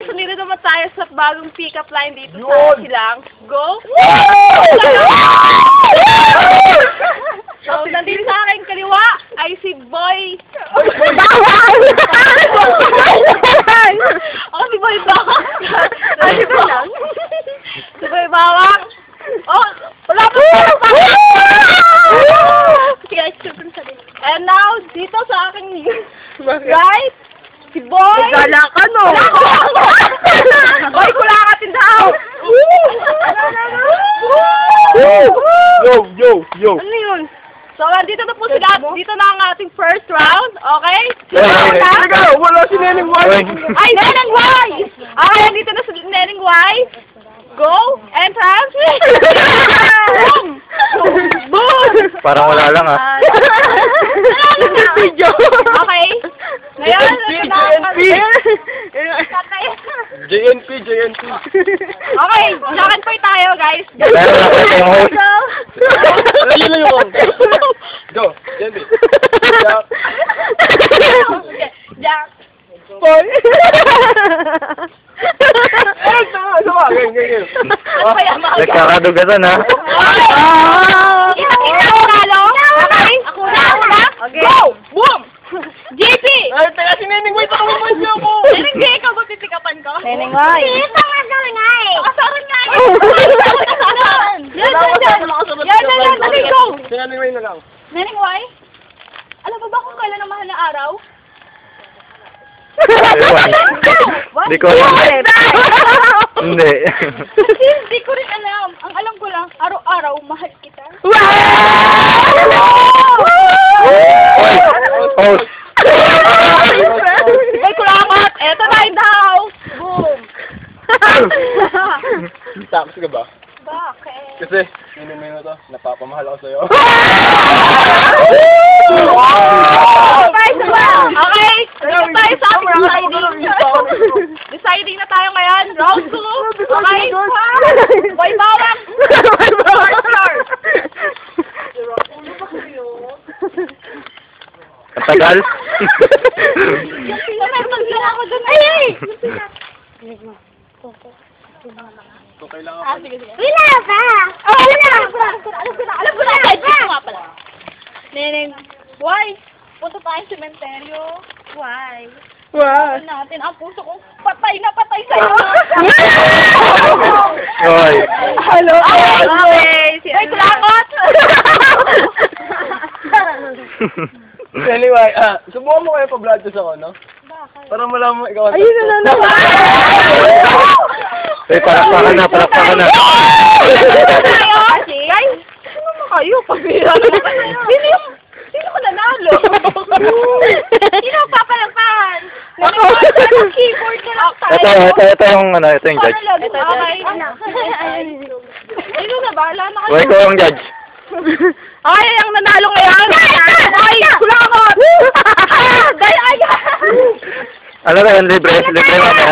Sunod naman tayo sa bagong pick-up line dito sa Silang. Go! So, nandito sa aking kaliwa ay si Boy. Bawang! Oh, si Boy Bawang. Si Boy Bawang. Oh, wala pa. And now, dito sa aking right, si Boy. Gala ka, no? Boy, kulakatin daw. Yo! Ano yun? So, dito na po sila. Dito na ang ating first round. Okay? Wala si Neneng White! Ay, Neneng Y! Okay, dito na si Neneng Y. Go! Entrance! Boom! Boom! Parang wala lang ah. Okay. Ngayon, JNP! Okay, jacket po tayo, guys. Ayun lang yung Go! JNP! Jack. Boy! Game. Nagkakadugatan ha. Kita-kita ko talo. Okay? Ako na. Okay. Go! Boom! JP! Ay, teka si Neneng White! Ako mo siya ako! Neneng J, ikaw ba titikapan ko? Neneng Y. Ito nga daw nga eh. Kasaran nga eh. Yan. Dali, go! Si Neneng White na lang. Neneng Y? Alam mo ba kung kailan ang mahal na araw? Hindi ko alam. Hindi. Kasi hindi ko rin alam. Ang alam ko lang, araw-araw, mahal kita. Host. Ay, kulamat! Eto na daw! Boom! Tapos ka ba? Bakit? Kasi, inumin mo to, napapamahal ako sa'yo. Okay, dito tayo sa deciding. Deciding na tayo ngayon. Round 2. Okay. Boy Bawang. Ang tagal. Maglang ako dun. Ay! Okay lang ako. Sige. Wala pa! Oh, wala! Alam ko na! Ito nga pala. Neneng, why? Punta tayong sementeryo. Why? Wow. Natin ang puso kong patay na patay sa'yo. Hoy. Hello. Okay. Ay, kulakot! Anyway, subukan mo kayo pa-blood test ako, no? Bakit? Para malaman mo ikaw. Ayun na naman. Hey, palakpakan na. Ay, sino mo kayo? Pabira naman. Sino mo nanalo? Sino ang papalagpahan? Ang keyboard na lang tayo. Ito yung judge. Okay. Ayun na ba? Wala na kayo. Ikaw yung judge. Ay, ang nanalo ngayon. Ay, kulangot. Ay, Ano ba yun? Libre mamaya.